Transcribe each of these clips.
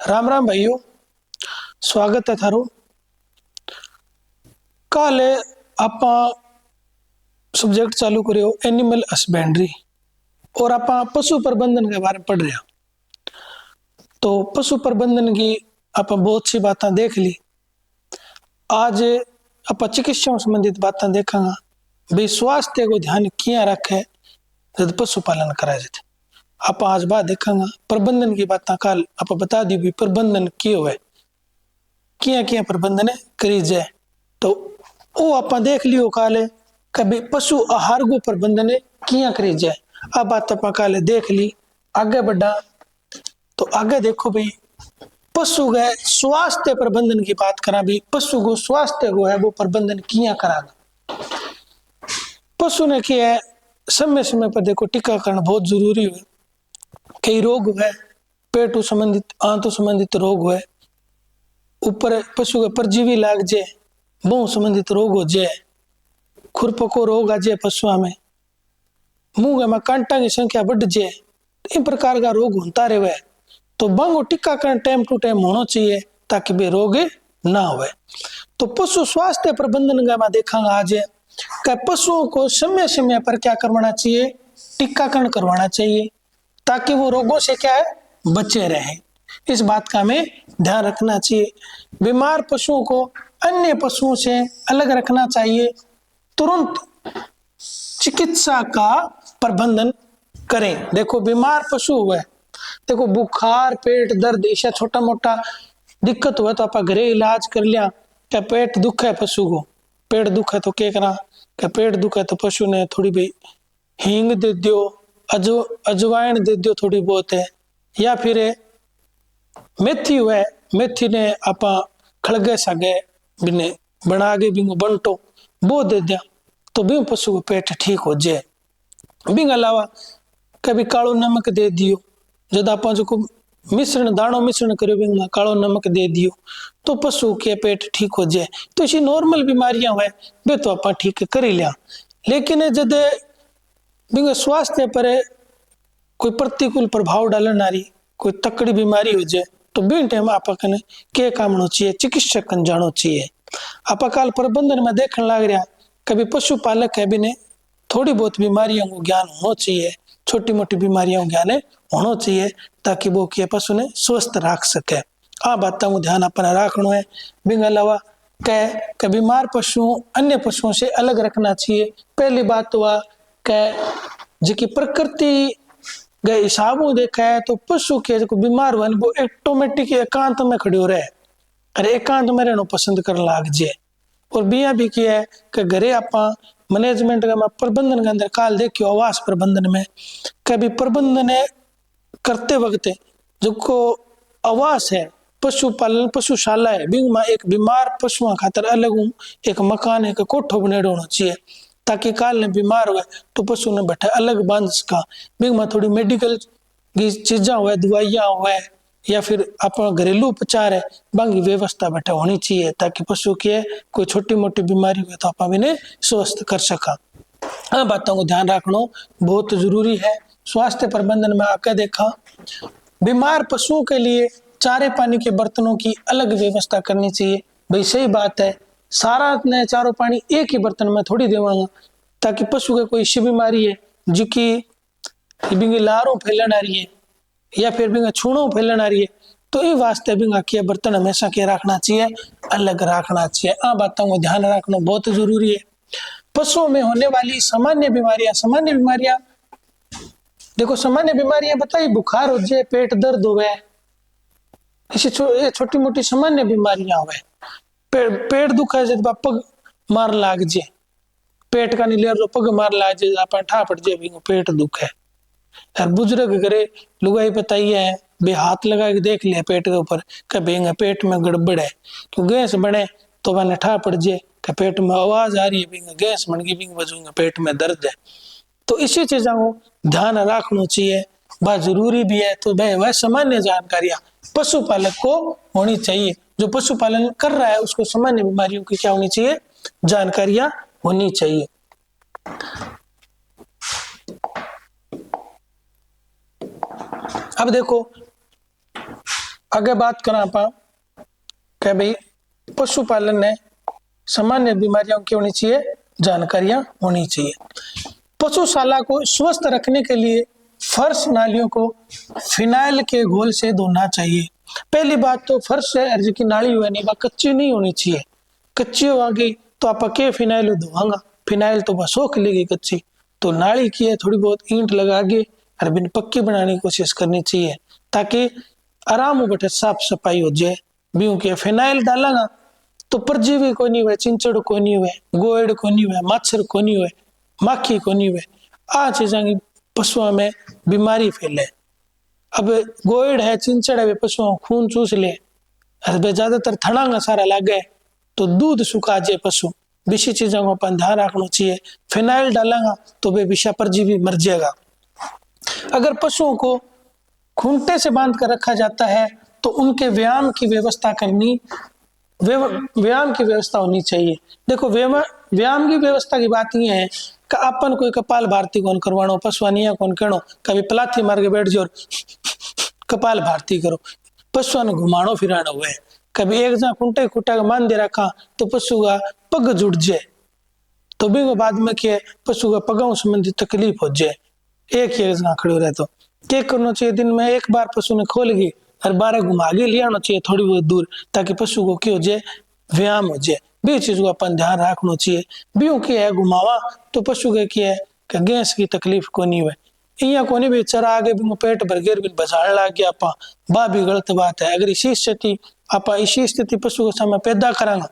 राम राम भाइयों, स्वागत है थारो। कल आप सब्जेक्ट चालू करो एनिमल हस्बेंड्री और आप पशु प्रबंधन के बारे में पढ़ रहे हैं। तो पशु प्रबंधन की आप बहुत सी बातें देख ली। आज आप चिकित्सा संबंधित बातें देखांगा। भाई स्वास्थ्य को ध्यान किया रखे जब पशुपालन करा जाए। आप आज बात देखांगा प्रबंधन की बातें। कल आप बता दी भी प्रबंधन क्यों है, किया किया प्रबंधन करी जाए। तो वो आप देख लियो काले कभी पशु आहार को प्रबंधन किया करी जाए। आ बात आप काले देख ली। आगे बढ़ा तो आगे देखो भाई पशु के स्वास्थ्य प्रबंधन की बात करा। भी पशु को स्वास्थ्य को है वो प्रबंधन किया कराना। पशु ने क्या है समय समय पर देखो टीकाकरण बहुत जरूरी है। कई रोग है, पेट संबंधित आंतों संबंधित रोग है, ऊपर पशु के परजीवी लाग जाए, बहु संबंधित रोग हो जाए, खुरपको रोग आ जाए पशुओं में, मुंह में कांटा की संख्या बढ़ जाए, इन प्रकार का रोग होता रहे। तो बंगो टीकाकरण टाइम टू टाइम होना चाहिए ताकि वे रोग ना हो। तो पशु स्वास्थ्य प्रबंधन का मैं देखांगा आज कि पशुओं को समय समय पर क्या करवाना चाहिए, टीकाकरण करवाना चाहिए ताकि वो रोगों से क्या है बचे रहे। इस बात का हमें ध्यान रखना चाहिए। बीमार पशुओं को अन्य पशुओं से अलग रखना चाहिए। तुरंत चिकित्सा का प्रबंधन करें। देखो बीमार पशु हुए, देखो बुखार, पेट दर्द, ऐसा छोटा मोटा दिक्कत हुआ तो आप घरे इलाज कर लिया। क्या पेट दुख है पशु को, पेट दुख है तो क्या करा, क्या पेट दुख है तो पशु ने थोड़ी भी हींग दे दियो, अजवाइन दे दियो थोड़ी बहुत है, या फिर मेथी हुए, मेथी ने आप खड़गे सागे बिने बना के बिंगो बंटो वो दे दिया तो भी पशु को पेट ठीक हो जाए। बिंग अलावा कभी कालो नमक दे दियो, जब आप जो मिश्रण दाणो मिश्रण करो बिंग कालो नमक दे दियो तो पशु के पेट ठीक हो जाए। तो ऐसी नॉर्मल बीमारियां हुए वे तो आप ठीक कर ही लिया। लेकिन जब बिंग स्वास्थ्य पर कोई प्रतिकूल प्रभाव डालने वाली कोई तकड़ी बीमारी हो जाए तो बिन टाइम आप के काम चाहिए, चिकित्सक जानो चाहिए। आप काल प्रबंधन में देखने लग रहा कभी पशुपालक है भी थोड़ी बहुत बीमारियों को ज्ञान होना चाहिए, छोटी मोटी बीमारियों को ज्ञान होना चाहिए ताकि वो के पशु ने स्वस्थ रख सके। आ बातों को ध्यान अपना रखना है। बिंग अलावा कह बीमार पशु अन्य पशुओं से अलग रखना चाहिए। पहली बात हुआ कह जी प्रकृति गए हिसाब देखा है तो पशु के जो बीमार हुआ वो ऑटोमेटिक एकांत में खड़े हो रहे, अरे एकांत में रहना पसंद कर लाग जाए। और बिया भी किया है कि घरे आप मैनेजमेंट का प्रबंधन के अंदर काल देखियो आवास प्रबंधन में कभी प्रबंधन करते वक्त जो को आवास है पशुपालन पशुशाला है बिंग में एक बीमार पशुओं खातर अलग एक मकान एक कोठो बने होना चाहिए ताकि काल ने बीमार हुए तो पशु ने बैठे अलग बांध सका। बिंग में थोड़ी मेडिकल की चीजा हुए, दवाइयां हुए या फिर अपना घरेलू उपचार है बांगी व्यवस्था बैठे होनी चाहिए ताकि पशु की कोई छोटी मोटी बीमारी हुई तो आप इन्हें स्वस्थ कर सका। हाँ बातों को ध्यान रखना बहुत जरूरी है। स्वास्थ्य प्रबंधन में आकर देखा बीमार पशुओं के लिए चारे पानी के बर्तनों की अलग व्यवस्था करनी चाहिए। भाई सही बात है, सारा ने चारों पानी एक ही बर्तन में थोड़ी देवांगा ताकि पशु के कोई ऐसी बीमारी है जो कि लारों फैलन आ रही है या फिर बिंगा छूणों फैलन आ रही है तो ये वास्ते बिंगा के बर्तन हमेशा के रखना चाहिए, अलग रखना चाहिए। आ बातों को ध्यान रखना बहुत जरूरी है। पशुओं में होने वाली सामान्य बीमारियां देखो सामान्य बीमारियां बताई, बुखार हो जाए, पेट दर्द हो, इसी छोटी मोटी सामान्य बीमारियां हुए। पेट दुखा है जब पग मार लाग जाए, पेट का नीले जो पग मार लाग जाए आप ठा पड़ जाए पेट दुख है। यार बुजुर्ग करे लुगाई बताइए है बे हाथ लगा के देख लिया पेट के ऊपर कभी पेट में गड़बड़ है क्यों गैस बने तो वह ठा पड़ जाए कि पेट में आवाज आ रही है गैस बन गई वजूंगा पेट में दर्द है। तो इसी चीजों को ध्यान रखना चाहिए, वह जरूरी भी है। तो वह सामान्य जानकारियां पशुपालक को होनी चाहिए। जो पशुपालन कर रहा है उसको सामान्य बीमारियों की क्या होनी चाहिए, जानकारियां होनी चाहिए। अब देखो आगे बात करा आप कि भाई पशुपालन में सामान्य बीमारियों की होनी चाहिए, जानकारियां होनी चाहिए। पशुशाला को स्वस्थ रखने के लिए फर्श नालियों को फिनाइल के घोल से धोना चाहिए। पहली बात तो फर्श है की नाली हुआ नहीं, वह कच्ची नहीं होनी चाहिए। कच्ची हो गई तो आप के फिनाइल धोवांगा, फिनाइल तो बस सोख लेगी कच्ची। तो नाली की है थोड़ी बहुत ईंट लगा के और बिन पक्की बनाने की कोशिश करनी चाहिए, ताकि आराम हो बैठे साफ सफाई हो जाए। भी के फिनाइल डालेगा तो परजीवी को नहीं हुए, चिंचड़ को नहीं हुए, गोएड को नहीं हुए, मच्छर को नहीं हुए, माखी को नहीं हुए। आ चीजा की पशुओं में बीमारी फैले। अब गोएड है, चिंचड़ है, पशुओं खून चूस ले, ज्यादातर थड़ांगा सारा लागे तो दूध सुखा जाए पशु। विषय चीजों को अपन ध्यान रखना चाहिए। फिनाइल डालेगा तो वे विषा परजीवी मर जाएगा। अगर पशुओं को खूंटे से बांध कर रखा जाता है तो उनके व्यायाम की व्यवस्था करनी, व्यायाम की व्यवस्था होनी चाहिए। देखो व्यायाम की व्यवस्था की बात ये है कि अपन कोई कपाल भारती कौन करवानो, पशुआनिया कौन कहनो, कभी पलाथी मार के बैठ जाओ कपाल भारती करो, पशुआ ने घुमानो फिरानो हुए। कभी एक जहाँ खुंटे खुटा मान दे रखा तो पशु का पग जुड़ जाए, तो भी बाद में क्या पशु का पगों संबंधी तकलीफ हो जाए। एक ही जगह खड़े रहे तो क्या करना चाहिए, दिन में एक बार पशु ने खोल गई और 12 घुमा के ले आना चाहिए थोड़ी बहुत दूर, ताकि पशु को क्या हो जाए, व्यायाम हो जाए। भी चीज को अपन ध्यान रखना चाहिए। भी क्या है घुमावा तो पशु के क्या है कि गैस की तकलीफ को नहीं हुए। इया को नहीं भी चरा आगे भी पेट भर गए भी बजाने लग गया आपा, बा भी गलत बात है। अगर इसी स्थिति पशु के सामने पैदा करांगा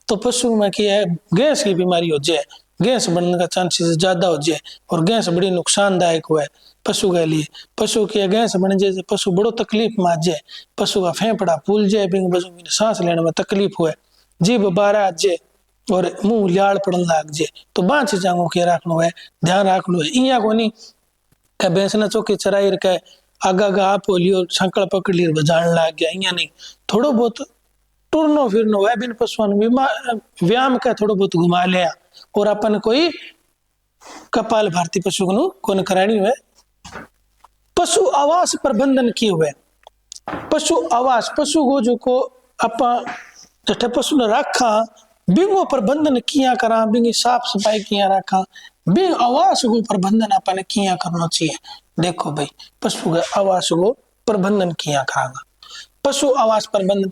तो पशु में क्या है गैस की बीमारी हो जाए, गैस बनने का चांसेस ज्यादा हो जाए, और गैस बड़ी नुकसानदायक हुआ है पशु के लिए। पशु की गैस बन जाए पशु बड़ो तकलीफ में आ जाए, पशु का फेफड़ा फूल जाए, सांस लेने में तकलीफ हुए, जीभ बाहर आ जाए और मुंह लाल पड़न लग जाए। तो बा चीजा को क्या रखना है, ध्यान रखना है। इया को नहीं भैंस ने चौकी चराई रखे आगा आगा आप लियो संकल पकड़ लियो बजाने लग गया, इया नहीं। थोड़ो बहुत टुरनो फिरनो है बिन पशुओं व्यायाम का थोड़ो बहुत घुमा लिया, और अपन कोई कपाल भारती पशु को कौन करानी है। पशु आवास प्रबंधन किए हुए, पशु आवास पशु को जो को अपा जठे पशु ने रखा बिंगो प्रबंधन किया करा, बिंगी साफ सफाई किया रखा, बिंग आवास को प्रबंधन अपन किया करना चाहिए। देखो भाई पशु के आवास को प्रबंधन किया करागा। पशु आवास प्रबंधन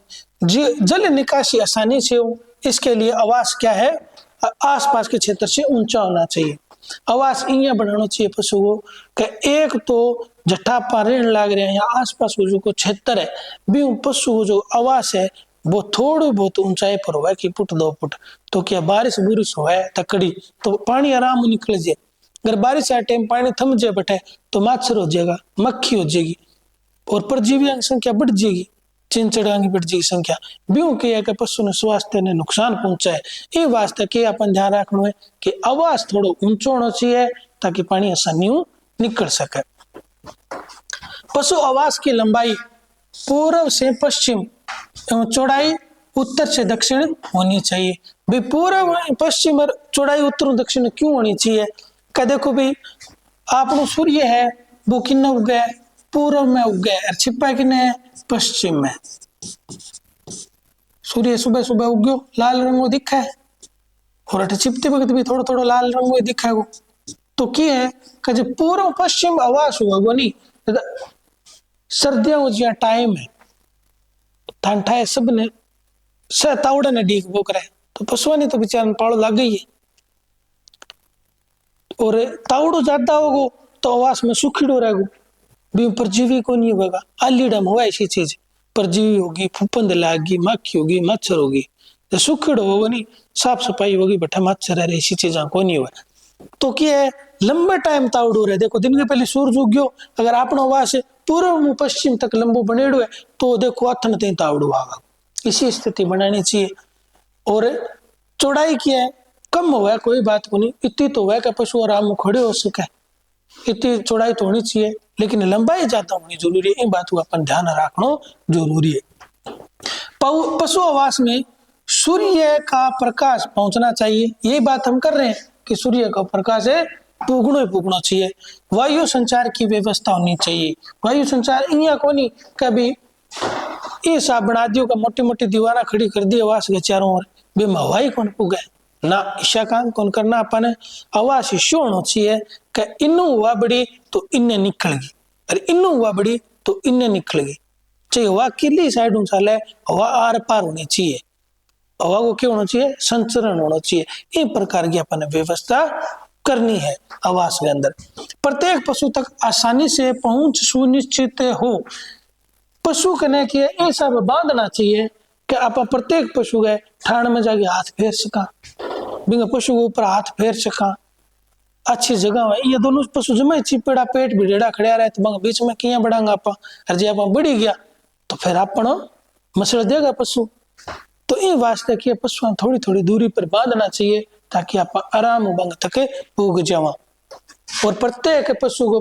जल निकासी आसानी से हो, इसके लिए आवास क्या है, आसपास के क्षेत्र से ऊंचा होना चाहिए। आवास इं बनाना चाहिए पशु को कि एक तो जट्टा पारण लाग रहे हैं या आसपास को जो क्षेत्र है भी पशु को जो आवास है वो थोड़ी बहुत ऊंचाई पर हो, कि फुट 2 फुट। तो क्या बारिश बुरिश हो तकड़ी तो पानी आराम निकल जाए। अगर बारिश आ टाइम पानी थम जाए बैठे तो मच्छर हो जाएगा, मक्खी हो जाएगी, और परजीवियों की संख्या बढ़ जाएगी, चिंचड़ा की बढ़ जाएगी संख्या। ब्यों के पशु ने स्वास्थ्य ने नुकसान पहुंचाए। ये वास्ते के अपन ध्यान रखना है कि आवास थोड़ो ऊंचो होना चाहिए ताकि पानी आसानी निकल सके। पशु आवास की लंबाई पूर्व से पश्चिम एवं चौड़ाई उत्तर से दक्षिण होनी चाहिए। भाई पूर्व पश्चिम और चौड़ाई उत्तर दक्षिण क्यों होनी चाहिए, क्या देखो भाई आपनो सूर्य है वो किन्ना उग गया, पूर्व में उग गया, और छिपा किन्ने है, पश्चिम में। सूर्य सुबह सुबह उग्यो लाल रंगो दिखा है, और अटे छिपते वक्त भी थोड़ा थोड़ा लाल रंगो दिखा है। तो क्या है कि जब पूर्व पश्चिम आवास हुआ वो नहीं, सर्दियों जो टाइम है ठंडा है, सब ने तावड़ा ने डीक वो करे तो पशुओं ने तो बेचारा पाड़ो लग गई है। और तावड़ो ज्यादा होगो तो आवास में सुखीड़ो रहेगो, भी परजीवी को नहीं होगा। आलीडम हुआ ऐसी चीज, परजीवी होगी, फुफंद लागी, मक्खी होगी, मच्छर होगी। तो सुखीड़ो होगा नहीं, साफ सफाई होगी, बैठा मच्छर है, ऐसी चीजा को नहीं हुआ। तो क्या है लंबे टाइम तावड़ो रहे। देखो दिन के पहले सूरज उग्यो, अगर आपनो आवास पूर्व पश्चिम तक लंबो बनेड़ो है तो देखो अथन तीन तावड़ो आगा। इसी स्थिति बनानी चाहिए। और चौड़ाई क्या है कम हुआ कोई बात को नहीं, इतनी तो हुआ कि पशु आराम में खड़े हो सके, इतनी चौड़ाई तो होनी चाहिए, लेकिन लंबाई ज्यादा होनी जरूरी है। इन बात को अपन ध्यान रखना जरूरी है। पशु आवास में सूर्य का प्रकाश पहुंचना चाहिए। यही बात हम कर रहे हैं कि सूर्य का प्रकाश है पुगना चाहिए। वायु संचार की व्यवस्था होनी चाहिए। वायु संचार इं को नहीं कभी ये सा बना दियो का मोटी मोटी दीवारा खड़ी कर दी आवास के चारों ओर बे हवाई कौन पुगे ना ईशा काम कौन करना अपन आवास शो होना चाहिए कि इन्नू हुआ बड़ी तो इन्ने निकलेगी अरे इन्नू हुआ बड़ी तो इन्ने निकलेगी चाहे हवा किली साइड चले हवा आर पार होनी चाहिए हवा को क्या होना चाहिए संचरण होना चाहिए इन प्रकार की अपन व्यवस्था करनी है आवास के अंदर प्रत्येक पशु तक आसानी से पहुंच सुनिश्चित हो पशु कने के ऐसा बांधना चाहिए कि आप प्रत्येक पशु गए ठाण में जाके हाथ फेर सका बिंग पशु के ऊपर हाथ फेर सका अच्छी जगह है ये दोनों पशु जमा चिपेड़ा पेट भिड़ेड़ा खड़िया रहे तो बीच में किया बढ़ांगा आप और जब आप बढ़ी गया तो फिर आप मसल देगा पशु तो इन वास्ते कि पशु थोड़ी थोड़ी दूरी पर बांधना चाहिए ताकि आप आराम बंग तके उग जावा और प्रत्येक पशु को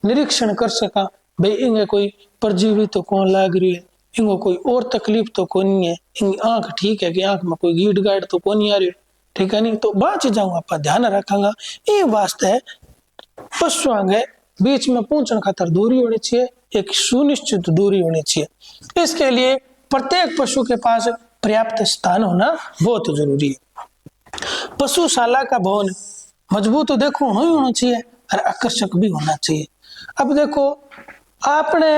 निरीक्षण कर सका भाई इंगे कोई परजीवी तो कौन लाग रही है इंगो कोई और तकलीफ तो कौन नहीं है इंगी आंख ठीक है कि आंख में कोई गीट गाड़ तो कौन नहीं आ रही ठीक है नहीं तो बाँच जाऊंगा आप ध्यान रखांगा ये वास्ते पशु आगे बीच में पहुंचने खातर दूरी होनी चाहिए एक सुनिश्चित दूरी होनी चाहिए इसके लिए प्रत्येक पशु के पास पर्याप्त स्थान होना बहुत जरूरी है पशुशाला का भवन मजबूत तो देखो होना चाहिए और आकर्षक भी होना चाहिए अब देखो आपने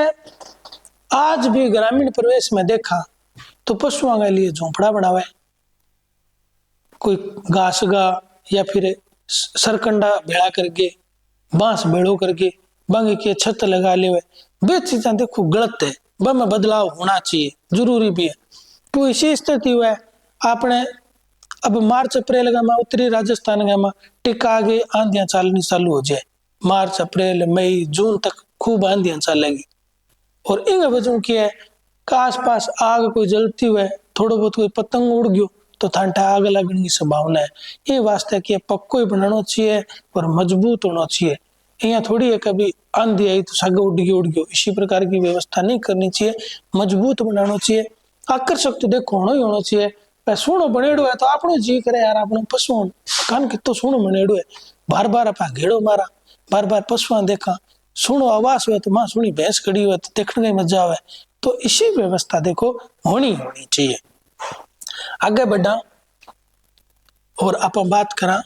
आज भी ग्रामीण प्रवेश में देखा तो पशुओं के लिए झोंपड़ा बनावे कोई घास गा या फिर सरकंडा भेड़ा करके बांस भेड़ो करके बांगे के छत लगा ले वे चीजें देखो गलत है वह में बदलाव होना चाहिए जरूरी भी है तो इसी स्थिति हुआ आपने अब मार्च अप्रैल में उत्तरी राजस्थान में टिका आगे आंधियां चालनी चालू हो जाए मार्च अप्रैल मई जून तक खूब आंधियां चलेगी और इन वजहों की है कि आसपास आग कोई जलती हुए थोड़ा बहुत कोई पतंग उड़ गयो तो थांटा आग लगने की संभावना है ये वास्ते कि पक्को ही बनाना चाहिए और मजबूत होना चाहिए यहाँ थोड़ी है कभी आंधी आई तो साग उड़ गयो इसी प्रकार की व्यवस्था नहीं करनी चाहिए मजबूत बनाना चाहिए आकर्षक तो देखो होना ही होना चाहिए सोनो बनेड़ो है तो आपनो जी करे यार आपनो पशु कान कितो सोनो बनेड़ो है बार बार आप घेड़ो मारा बार बार पशुआ देखा सुनो आवाज हुआ तो मां सुनी भैंस खड़ी हुआ तो देखने में मजा आवे तो इसी व्यवस्था देखो होनी चाहिए आगे बढ़ा और आप बात करा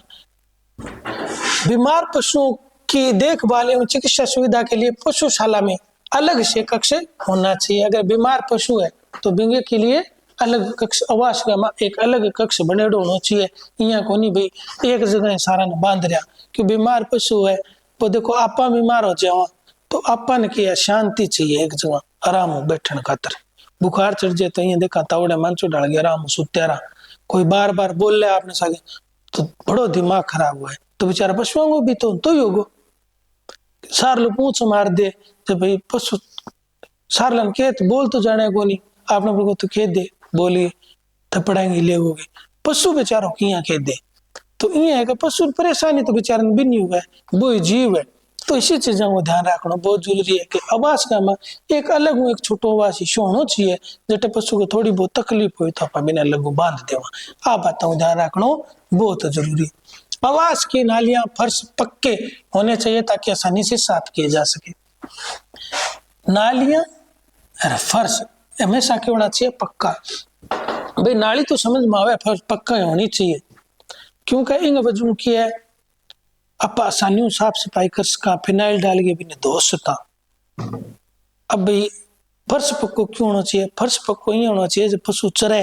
बीमार पशुओं की देखभाल एवं चिकित्सा सुविधा के लिए पशुशाला में अलग से कक्ष होना चाहिए अगर बीमार पशु है तो बिंगे के लिए अलग कक्ष आवास का एक अलग कक्ष बनेड़ो होना चाहिए यहाँ को नहीं भाई एक जगह सारा ने बांध रहा कि बीमार पशु है तो देखो आपा बीमार हो जाओ तो आपा ने किया शांति चाहिए एक जगह आराम हो बैठने खातर बुखार चढ़ जाए तो यहाँ देखा तावड़े मंचो डाल गया आराम सुत्यारा कोई बार बार बोल रहे आपने सागे तो बड़ो दिमाग खराब हुआ है तो बेचारा पशुओं को भी तो ही होगो सार लो पूछ मार दे जब भाई पशु सार लन के तो बोल तो जाने को नहीं आपने को तो कह दे बोलिए थपड़ाएंगे ले होगे पशु बेचारों की यहाँ कह दे तो ये है कि पशु परेशानी तो बेचारे भी नहीं हुआ है वो जीव है तो इसी चीजों को ध्यान रखना बहुत जरूरी है कि आवास का में एक अलग एक छोटो आवास शो होना चाहिए जटे पशु को थोड़ी बहुत तकलीफ हुई तो आप बिना लगू बांध देवा आ बातों को ध्यान रखना बहुत जरूरी आवास की नालियां फर्श पक्के होने चाहिए ताकि आसानी से साफ किए जा सके नालियां और फर्श हमेशा क्या होना चाहिए पक्का भाई नाली तो समझ में आवे फर्श पक्का होनी चाहिए क्योंकि इन वजहों की है आप आसानी साफ सफाई कर सका फिनाइल डाल के भी धो सका अब भाई फर्श पक्को क्यों होना चाहिए फर्श पक्को ये होना चाहिए जब पशु चरे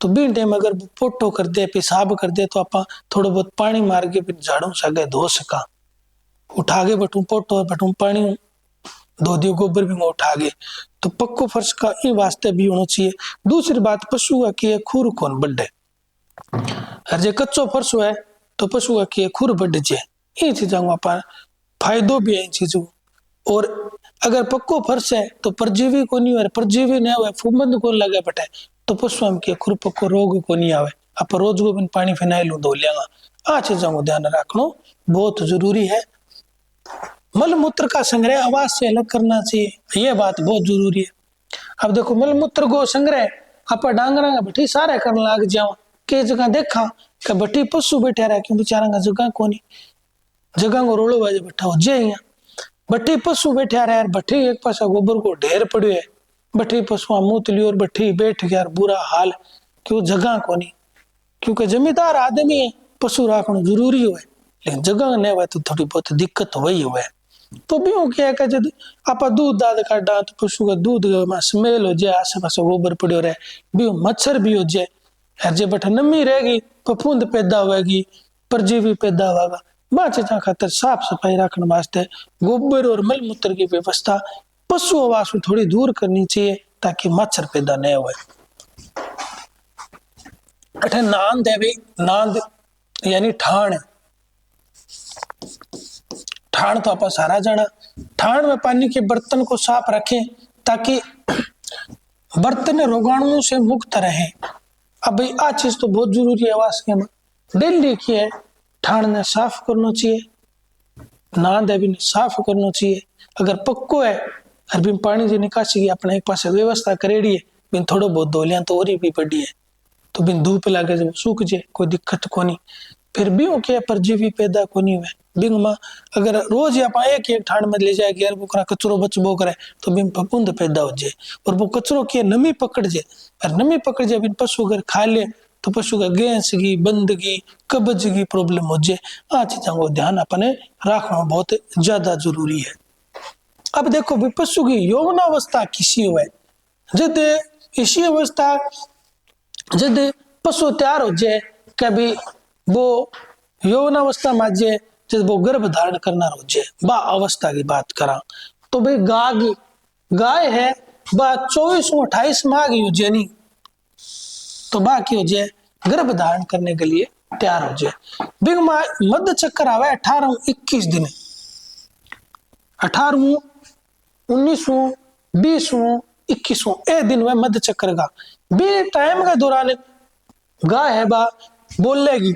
तो बीन टाइम अगर पोटो कर दे पेशाब कर दे तो आप थोड़ा बहुत पानी मार के फिर झाड़ू सके धो सका उठा के बटू पोटो बटू पानी धो दियो गोबर भी उठा गए तो पक्को फर्श का ये वास्ते भी होना चाहिए दूसरी बात पशु का की खुर कौन बढ़े हर जे कच्चो फर्श है तो पशु का की खुर बढ़ जाए ये चीजों का फायदो भी है इन चीजों और अगर पक्को फर्श है तो परजीवी को नहीं हो परजीवी नहीं हुआ फूमंद को लगे बटे तो पशु हम के खुर पक्को रोग को नहीं आवे आप रोज को भी पानी फिनाइल धो लेगा आ चीजों को ध्यान रखना बहुत जरूरी है मल मूत्र का संग्रह आवाज से अलग करना चाहिए ये बात बहुत जरूरी है अब देखो मल मूत्र को संग्रह आप डांगरा बठी सारे करने लग जाओ के जगह देखा कि बठी पशु बैठा रहा क्यों बेचारा का जगह कोनी जगह को रोलो बाजे बैठा हो जे यहाँ बठी पशु बैठा रहा बठी एक पासा गोबर को ढेर पड़ो है बठी पशुआ मूत लियो और बठी बैठ गया बुरा हाल क्यों जगह कोनी, क्योंकि जमींदार आदमी है पशु राखना जरूरी हो, लेकिन जगह नहीं हुआ तो थोड़ी बहुत दिक्कत हो ही हुआ। तो भी क्या है जब आप दूध दाद काटा तो पशु का दूध में स्मेल हो जाए, आसे पास गोबर पड़ो रहे, भी मच्छर भी हो जाए, हर जे बठ नमी रहेगी फफूंद पैदा होगी, परजीवी पैदा होगा। बा चीजा खातर साफ सफाई रखने वास्ते गोबर और मल मूत्र की व्यवस्था पशु आवास में थोड़ी दूर करनी चाहिए ताकि मच्छर पैदा नहीं हो। अठे नांद है भाई, नांद यानी ठाण। ठाण तो आप सारा जाना, ठाण में पानी के बर्तन को साफ रखें ताकि बर्तन रोगाणुओं से मुक्त रहे। अब भाई आ चीज तो बहुत जरूरी है आवास के में, डेली की है ठाण ने साफ करना चाहिए, नांद है भी साफ करना चाहिए। अगर पक्को है हर बिन पानी की निकासी की अपने एक पास व्यवस्था करेड़ी है, बिन थोड़ो बहुत धोलियां तो और भी पड़ी है, तो बिन धूप लागे जब सूख जाए कोई दिक्कत को नहीं। फिर भी क्या परजीवी पैदा को नहीं हुए बिंग में। अगर रोज आप एक एक ठाण में ले जाए कि यार बुकरा कचरो बचबो करे तो बिन फफूंद पैदा हो जाए, और वो कचरो की नमी पकड़ जाए, और नमी पकड़ जाए बिन पशु अगर खा ले तो पशु का गैस की, बंदगी, कब्ज की प्रॉब्लम हो जाए। आ चीजों को ध्यान अपने रखना बहुत ज्यादा जरूरी है। अब देखो भी पशु की यौवनावस्था किसी हुए, जब इसी अवस्था जब पशु तैयार हो जाए कभी वो यौवनावस्था में जाए, जब वो गर्भ धारण करना हो जाए, बा अवस्था की बात करा तो भाई गाय है बा 24-28 माह की हो जाए नहीं तो बा की हो जाए गर्भ धारण करने के लिए तैयार हो जाए। बिग मध्य चक्कर आवे 18-21 दिन, 18वां 19वां 20वां 21वां ए दिन वह मध्य चक्कर का भी टाइम के दौरान गाय है बा बोलेगी,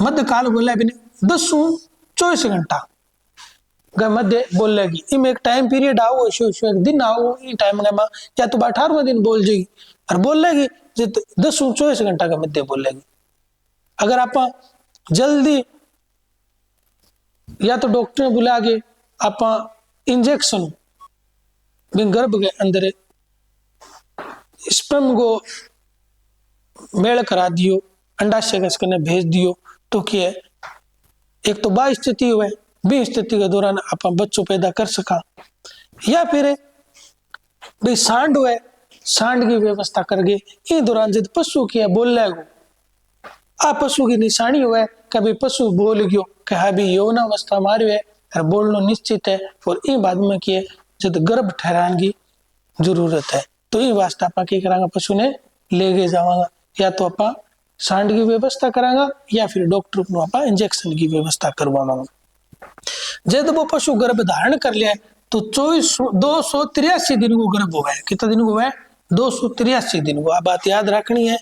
मध्य काल बोले भी 10-24 घंटा गाय मध्य बोलेगी। इम एक टाइम पीरियड आओ एक दिन आओ इन टाइम में या तो 18वें दिन बोल जाएगी और बोलेगी 10-24 घंटा का मध्य बोलेगी। अगर आप जल्दी या तो डॉक्टर ने बुला के आप इंजेक्शन गर्भ के अंदर स्पर्म को मेल करा दियो, अंडाशय का इसके भेज दियो तो क्या एक तो बा स्थिति हुए, बी स्थिति के दौरान आप बच्चों पैदा कर सका। या फिर भाई सांड हुए, सांड की व्यवस्था करके इन दौरान जब पशु की बोल लगो आ पशु की निशानी हुए कभी पशु बोल गयो कि हाँ भी यौवनावस्था मारी है और बोलना निश्चित है, और इन बाद में किए जब गर्भ ठहराने की जरूरत है तो इन वास्ते आप करा पशु ने ले गए जावांगा, या तो आप सांड की व्यवस्था करांगा या फिर डॉक्टर को आप इंजेक्शन की व्यवस्था करवावांगा। जब वो पशु गर्भ धारण कर लिया तो 283 दिन को गर्भ हुआ है। कितना दिन को हुआ है? 283 दिन को। आप बात याद रखनी है।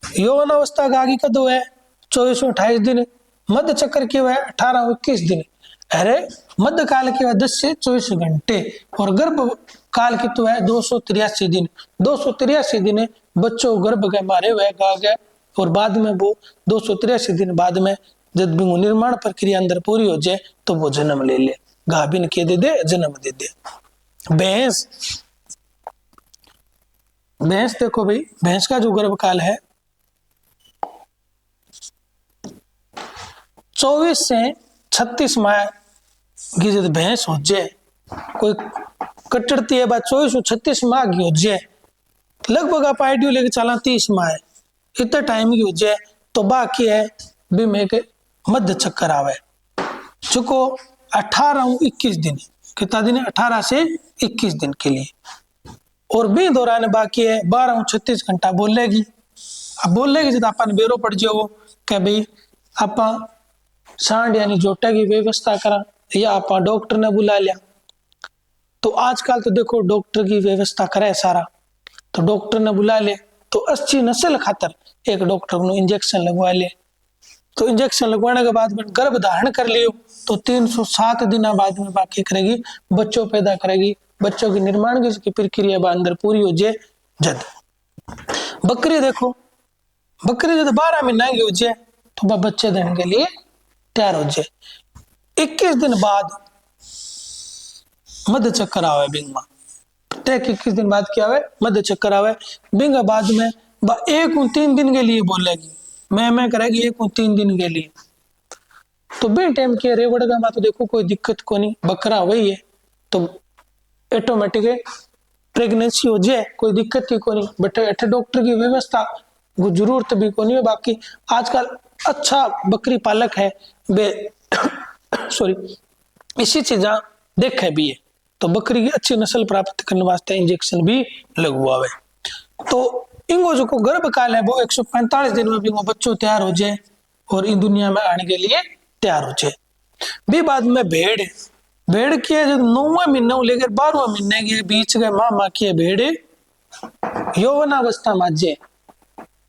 यौवन अवस्था का आगे कद हुआ है 24-28 दिन, मध्य चक्र के हुआ है 18-21 दिन, अरे मध्य काल के हुआ 10 से 24 घंटे, और गर्भ काल की तो है 283 दिन। 283 दिन बच्चों गर्भ के मारे हुए गा गए, और बाद में वो 283 दिन बाद में जब भी निर्माण प्रक्रिया अंदर पूरी हो जाए तो वो जन्म ले ले, गाभिन के दे जन्म दे दे। भैंस देखो भाई, भैंस का जो गर्भ काल है 24 से 36 माह की जब भैंस हो जाए, कोई कटरती है बात 24 से 36 माह की हो जाए, लगभग आप आइडियो लेके चला 30 माह इतना टाइम की हो जाए तो बाकी है भी में के मध्य चक्कर आवे जो 18-21 दिन। कितना दिन है? 18 से 21 दिन के लिए। और भी दौरान बाकी है 12-36 घंटा बोलेगी। अब बोलेगी जब अपन बेरो पड़ जाओ कि भाई आप सांड यानी जोटा की व्यवस्था करा, या आप डॉक्टर ने बुला लिया, तो आजकल तो देखो डॉक्टर की व्यवस्था करे सारा, तो डॉक्टर ने बुला ले तो अच्छी नस्ल खातर एक डॉक्टर को इंजेक्शन लगवा ले, तो इंजेक्शन लगवाने के बाद गर्भ धारण कर लियो तो 307 दिन बाद में बाकी करेगी, बच्चों पैदा करेगी, बच्चों की निर्माण की प्रक्रिया अंदर पूरी हो जाए। जब बकरी देखो, बकरी जब 12 महीना की हो जाए तो वह बच्चे देने के लिए तैयार हो जाए। 21 दिन बाद मध्य चक्कर आवे बिंग में, प्रत्येक 21 दिन बाद क्या आवे, मध्य चक्कर आवे। बिंग बाद में 1 3 दिन के लिए बोलेगी, मैं करेगी 1 3 दिन के लिए। तो बे टाइम के रेवड़गा में तो देखो कोई दिक्कत को नहीं, बकरा वही है तो ऑटोमेटिक प्रेगनेंसी हो जाए, कोई दिक्कत ही को नहीं। बट अठे डॉक्टर की व्यवस्था जरूरत भी को नहीं है। बाकी आजकल अच्छा बकरी पालक है बे सॉरी इसी चीजा देखे भी है, तो बकरी की अच्छी नस्ल प्राप्त करने वास्ते इंजेक्शन भी लगवावे। तो इनको जो गर्भकाल है वो 145 दिन में भी वो बच्चों तैयार हो जाए और इन दुनिया में आने के लिए तैयार हो जाए। भी बाद में भेड़ की जो 9वें महीने लेकर 12वें महीने के बीच के माँ की भेड़ यौवनावस्था माजे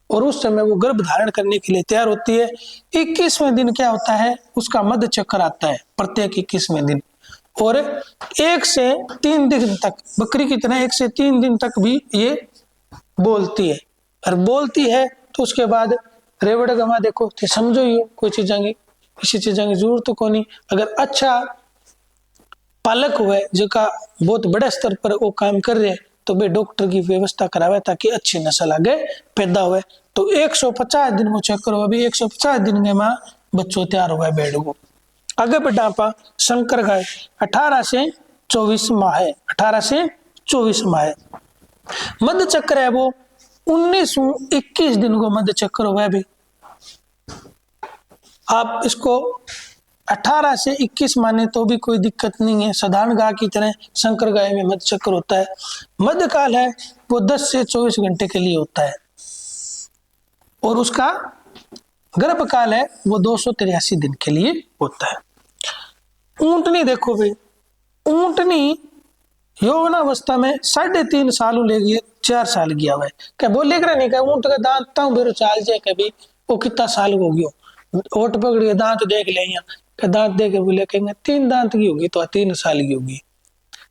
और उस समय वो गर्भ धारण करने के लिए तैयार होती है। 21वें दिन क्या होता है, उसका मध्य चक्कर आता है प्रत्येक 21वें दिन। और 1 से 3 दिन तक बकरी की तरह 1 से 3 दिन तक भी ये बोलती है। और बोलती है तो उसके बाद रेवड़ गमा देखो तो समझो ही कोई चीजा की किसी चीजा की जरूरत तो नहीं। अगर अच्छा पालक हुए जिसका बहुत बड़े स्तर पर वो काम कर रहे तो वे डॉक्टर की व्यवस्था करावे ताकि अच्छी नस्ल आगे पैदा हुए। तो 150 दिन वो चक्कर हुआ, भी 150 दिन के माँ बच्चों तैयार हुआ भेड़ को। आगे बढ़ा पा संकर गाय 18 से 24 माह है, 18 से 24 माह है। मध्य चक्र है वो 19-21 दिन को मध्य चक्र हुआ है। भी आप इसको 18 से 21 माने तो भी कोई दिक्कत नहीं है। साधारण गाय की तरह संकर गाय में मध्य चक्र होता है। मध्य काल है वो 10 से 24 घंटे के लिए होता है और उसका गर्भ काल है वो 283 दिन के लिए होता है। ऊंटनी देखो भाई, ऊंटनी यौवनावस्था में 3.5 साल लेगी, 4 साल गया हुआ है। क्या बोले नहीं क्या ऊंट का दांत ताऊ बेरो चाल जाए कभी वो कितना साल हो गयो, ओट पकड़ के दांत देख ले दांत देख के बोले कहेंगे 3 दांत की होगी तो 3 साल की होगी।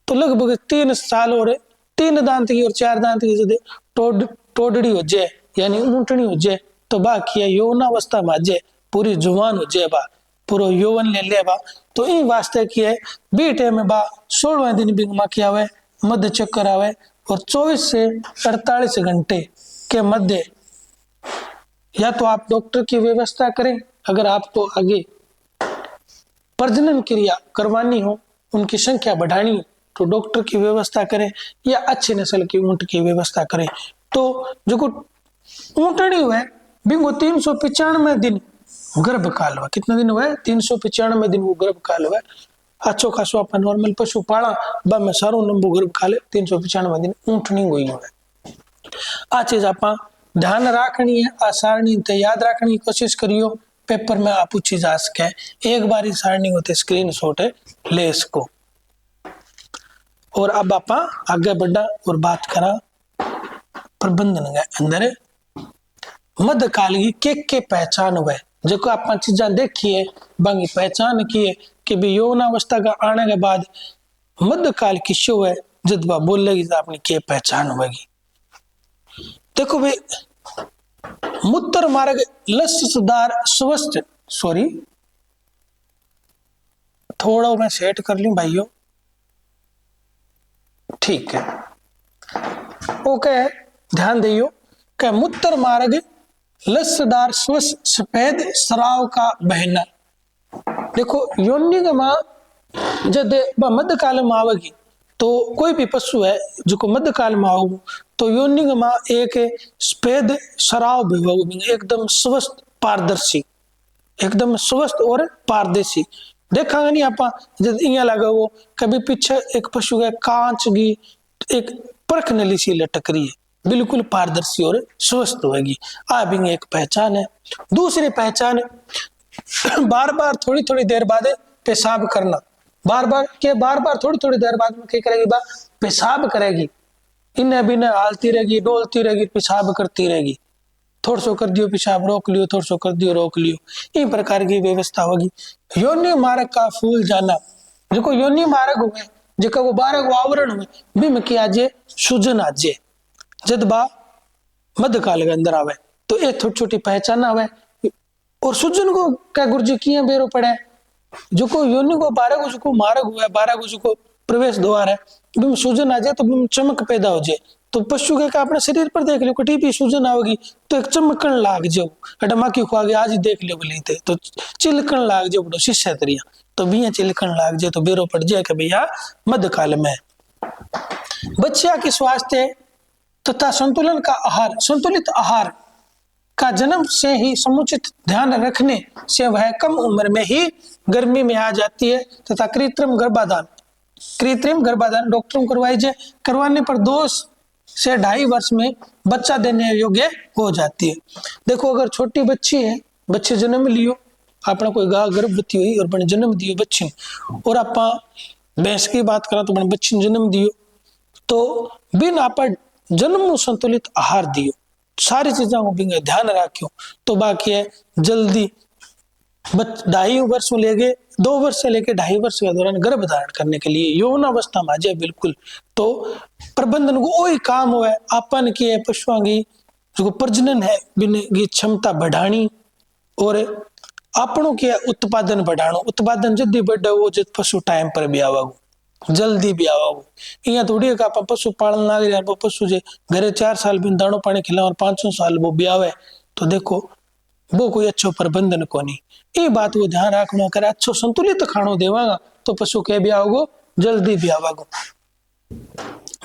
तो लगभग 3 साल और 3 दांत की और 4 दांत की यदि टोडड़ी हो जाए यानी ऊंटनी हो जाए तो बाकी यौवनावस्था में आ जाए, पूरी जुबान हो जाए बा, पूरा यौवन ले ले बा। तो इन वास्ते की है बीटे में बा 16वें दिन भी किया हुआ मध्य चक्कर आवे और 24 से 48 घंटे के मध्य या तो आप डॉक्टर की व्यवस्था करें, अगर आपको आगे प्रजनन क्रिया करवानी हो, उनकी संख्या बढ़ानी हो तो डॉक्टर की व्यवस्था करें या अच्छी नस्ल की ऊंट की व्यवस्था करें। तो जो ऊंटनी हुआ बिंगो 395 दिन गर्भकाल हुआ, कितना दिन हुआ है 395 दिन वो गर्भकाल हुआ। अच्छो खासो आप नॉर्मल पशु पाला बा में सारो लंबो गर्भकाल 395 दिन ऊंटनी हुई है। आ चीज आप ध्यान रखनी है, आ सारणी याद रखने की कोशिश करियो, पेपर में आप पूछी जा सके। एक बार ही सारणी होते स्क्रीनशॉट ले इसको। और अब आप आगे बढ़ा और बात करा प्रबंधन के अंदर मध्यकाल की के पहचान हुए जो आप चीजा देखिए बाकी पहचान की है कि भी यौवनावस्था का आने के बाद मध्यकाल की शो है जब वह बोलेगी तो अपनी के पहचान होगी। देखो भाई मूत्र मार्ग लसदार स्वस्थ सॉरी थोड़ा मैं सेट कर लूं भाइयों, ठीक है ओके। ध्यान दियो कि मूत्र मार्ग लसदार स्वस्थ सफेद स्राव का बहना। देखो योनि का मां जब मध्य काल में आवेगी तो कोई भी पशु है जो मध्य काल में आओ तो योनि का मां एक सफेद स्राव भी एकदम स्वस्थ पारदर्शी, एकदम स्वस्थ और पारदर्शी देखा नहीं आप जब इं लगा वो कभी पीछे एक पशु का कांच की एक परख नली सी लटक रही है, बिल्कुल पारदर्शी और स्वस्थ होगी। आ भी एक पहचान है। दूसरी पहचान बार बार थोड़ी थोड़ी देर बाद पेशाब करना, बार बार थोड़ी थोड़ी देर बाद में क्या करेगी बा पेशाब करेगी, इन्हें भी हालती रहेगी डोलती रहेगी पेशाब करती रहेगी। थोड़ा सो कर दियो पेशाब रोक लियो, थोड़ा सो कर दियो रोक लियो, इन प्रकार की व्यवस्था होगी। योनि मार्ग का फूल जाना, जो योनि मार्ग हुए जो वो 12 को आवरण हुए बिम की आजे सूजन आजे जद बा मध्य काल के अंदर आवे तो ये छोटी छोटी पहचान आवे। और सूजन को क्या गुरुजी किए बेरो पड़े जो को योनि को 12 को जो मार्ग हुआ 12 को जो प्रवेश द्वार है, बिम सूजन आ जाए तो बिम चमक पैदा हो जाए। तो पशु के अपने शरीर पर देख लो कटी भी सूजन आओगी तो एक चमकन लाग जाओ, अटमा की खो आगे आज देख लो बोले थे तो चिलकन लाग जाओ बड़ो शीशा तरिया, तो बिया चिलकन लाग जाए तो बेरो पड़ जाए कि भैया मध्यकाल में। बच्चा के स्वास्थ्य तथा संतुलन का आहार, संतुलित आहार का जन्म से ही समुचित ध्यान रखने से वह कम उम्र में ही गर्मी में आ जाती है तथा कृत्रिम गर्भाधान डॉक्टरों करवाने पर 2 से 2.5 वर्ष में बच्चा देने योग्य हो जाती है। देखो अगर छोटी बच्ची है, बच्चे जन्म लियो, अपना कोई गा गर्भवती हुई और बने जन्म दियो बच्ची, और आप भैंस की बात करा तो बने बच्ची ने जन्म दियो, तो बिन आप जन्म संतुलित आहार दियो, सारी चीजों को बिंगे ध्यान रखियो, तो बाकी है जल्दी 2.5 वर्ष में लेके 2 वर्ष से लेके 2.5 वर्ष के दौरान गर्भ धारण करने के लिए यौन अवस्था में आ जाए बिल्कुल, तो प्रबंधन को वही काम हुआ है अपन की पशुओं की जो प्रजनन है की क्षमता बढ़ानी और अपनों के उत्पादन बढ़ाना, उत्पादन जल्दी बढ़े वो जब पशु टाइम पर भी आवागो, जल्दी भी आवागो। यहाँ थोड़ी है कि पशु पालन लाग रहे हैं, पशु जे घरे 4 साल भी दाणो पानी खिला और 500 साल वो भी आवे, तो देखो वो कोई अच्छो प्रबंधन को नहीं। ये बात वो ध्यान रखना, करे अच्छो संतुलित खानो देवागा तो पशु के भी आओगो जल्दी भी आवागो।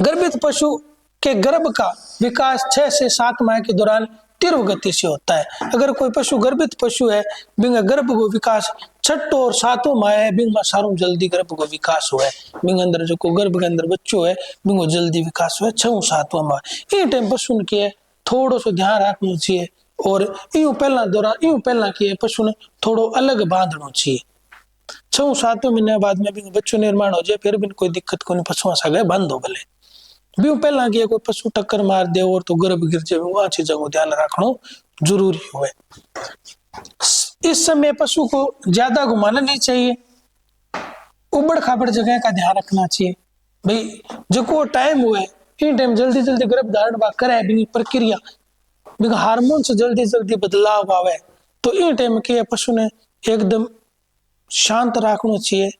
गर्भित पशु के गर्भ का विकास 6 से 7 माह के दौरान तीव्र गति से होता है। अगर कोई पशु गर्भित पशु है बिंगा गर्भ को विकास 6 और 7 माह है, बिंगा सारू जल्दी गर्भ को विकास हुआ है, बिंगा अंदर जो को गर्भ के अंदर बच्चो है बिंगो जल्दी विकास हुआ है 6-7 माह। ये टाइम पशु के थोड़ो सो ध्यान रखना चाहिए और यूं पहला की पशु ने थोड़ो अलग बांधना चाहिए। 6-7 महीने बाद में भी बच्चों निर्माण हो जाए फिर भी कोई दिक्कत को नहीं, पशुओं सगे बंद हो भले भी पहला की कोई पशु टक्कर मार दे और तो गर्भ गिर जाए, वहां चीजों को ध्यान रखना जरूरी हुए। इस समय पशु को ज्यादा घुमाना नहीं चाहिए, उबड़ खाबड़ जगह का ध्यान रखना चाहिए। भाई जो को टाइम हुए इन टाइम जल्दी जल्दी गर्भ धारण करे प्रक्रिया हार्मोन से जल्दी जल्दी बदलाव आवे, तो इन टाइम के पशु ने एकदम शांत रखना चाहिए।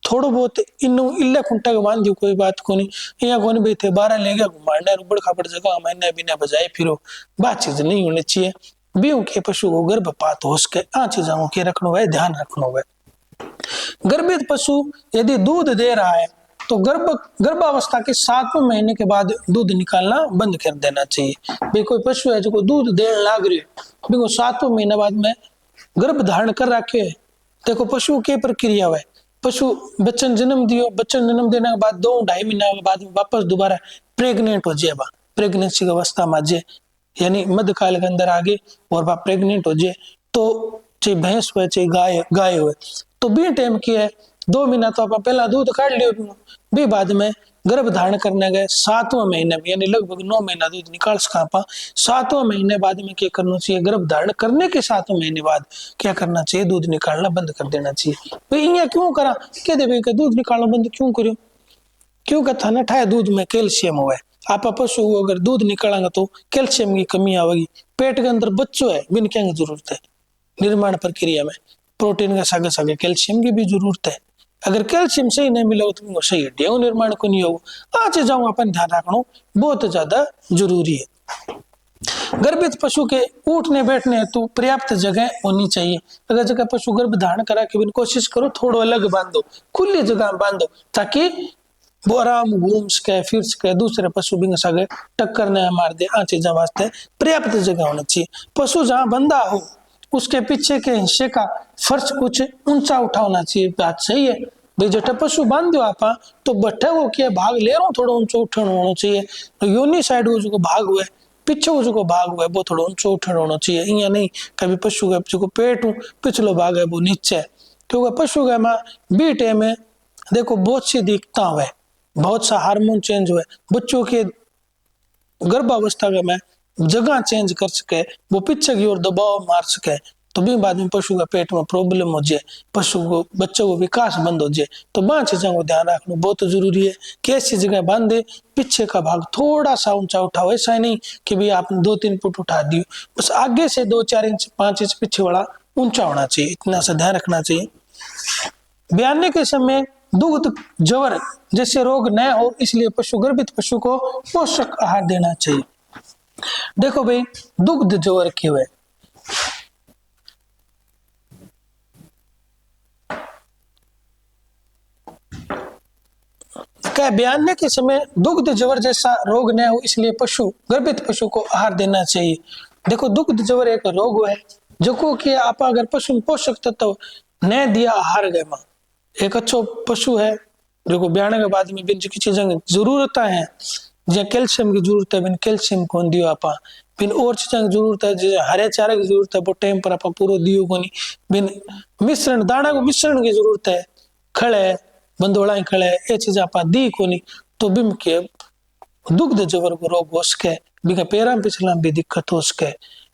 थोड़ो बहुत इन्नू इल्ले खुंटा के बांध दियो कोई बात को नहीं, यहाँ कोई भी थे 12 ले गया घुमाने उबड़ खाबड़ जगह महीने बिना बजाए फिरो, बात चीज नहीं होनी चाहिए। बीऊ के पशु को गर्भपात हो सके आ चीजों के रखना है, ध्यान रखना है। गर्भित पशु यदि दूध दे रहा है तो गर्भावस्था के 7वें महीने के बाद दूध निकालना बंद कर देना चाहिए। भाई कोई पशु है जो दूध देने लाग रही है 7वें महीने बाद में गर्भ धारण कर रखे है, देखो पशु की प्रक्रिया है, पशु बच्चन जन्म दियो, बच्चन जन्म देने के बाद 2-2.5 महीना के बाद वापस दोबारा प्रेग्नेंट हो जाए, प्रेगनेंसी की अवस्था में जाए यानी मध्यकाल के अंदर आगे और वह प्रेग्नेंट हो जाए, तो चाहे भैंस हुए चाहे गाय हुए, तो बी टाइम की है 2 महीना तो आप पहला दूध काट लियो, भी बाद में गर्भ धारण करने गए 7वें महीने में यानी लगभग 9 महीना दूध निकाल सका पा। 7वें महीने बाद में क्या करना चाहिए, गर्भ धारण करने के 7वें महीने बाद क्या करना चाहिए, दूध निकालना बंद कर देना चाहिए। भाई यहाँ क्यों करा कह दे भाई दूध निकालना बंद क्यों करो, क्योंकि थाना ठाए दूध में कैल्शियम हुआ है, आप पशु को अगर दूध निकालेंगे तो कैल्शियम की कमी आवेगी। पेट के अंदर बच्चों है बिन क्या जरूरत है, निर्माण प्रक्रिया में प्रोटीन का सागे सागे कैल्शियम की भी जरूरत है। अगर कैल्शियम सही नहीं मिला तो सही हड्डियों निर्माण को नहीं हो, आज जाऊं अपन ध्यान रखना बहुत ज्यादा जरूरी है। गर्भित पशु के उठने बैठने हेतु पर्याप्त जगह होनी चाहिए। अगर जगह पशु गर्भ धारण करा के भी कोशिश करो थोड़ा अलग बांधो, खुली जगह बांधो ताकि वो आराम घूम सके फिर सके, दूसरे पशु भी सके टक्कर न मार दे। आ चीजों वास्ते पर्याप्त जगह होनी चाहिए। पशु जहां बंधा हो उसके पीछे के हिस्से का फर्श कुछ ऊंचा उठा होना चाहिए, बात सही है। भाई जटे पशु बांध दो आप तो बट्ठे वो क्या भाग ले रहा हूँ थोड़ा ऊंचा उठन होना चाहिए, तो योनी साइड वो जो भाग हुए पीछे वो जो भाग हुआ है वो थोड़ा ऊंचा उठन होना चाहिए। यहाँ नहीं कभी पशु का जो पेट हूँ पिछलो भाग है वो नीचे है, क्योंकि पशु के में बीटे में देखो बहुत सी दिक्कत हुए, बहुत सा हार्मोन चेंज हुए, बच्चों के गर्भावस्था में जगह चेंज कर सके, वो पीछे की ओर दबाव मार सके, तो भी बाद में पशु का पेट में प्रॉब्लम हो जाए, पशु को बच्चों को विकास बंद हो जाए। तो बां चीजों को ध्यान रखना बहुत जरूरी है कि ऐसी जगह बांधे पीछे का भाग थोड़ा सा ऊंचा उठाओ, ऐसा नहीं कि भाई आपने 2-3 फुट उठा दियो, बस आगे से 2-4 इंच 5 इंच पीछे वाला ऊंचा होना चाहिए, इतना सा ध्यान रखना चाहिए। ब्याने के समय दुग्ध जवर जैसे रोग न हो, इसलिए पशु गर्भित पशु को पोषक आहार देना चाहिए। देखो भाई, दुग्ध जवर क्यों है? क्या ब्याने के समय दुग्ध जवर जैसा रोग न हो, इसलिए पशु गर्भित पशु को आहार देना चाहिए। देखो, दुग्ध जवर एक रोग है जो कि आप अगर पशु में पोषक तत्व न दिया आहार गए, एक अच्छो पशु है जो को ब्याने के बाद में बिन की चीजें जरूरत है, जो कैल्शियम की जरूरत है बिन कैल्शियम कौन दियो आपा, बिन और चीजा की जरूरत है, जो हरे चारे की जरूरत है वो टाइम पर आपा पूरा दियो कोनी, बिन मिश्रण दाना को मिश्रण की जरूरत है, खड़े बंदोड़ा खड़े ये चीज आपा दी कोनी, तो बिम के दुग्ध जवर को रोग हो सके, बिका पैरा पिछला भी दिक्कत हो सके।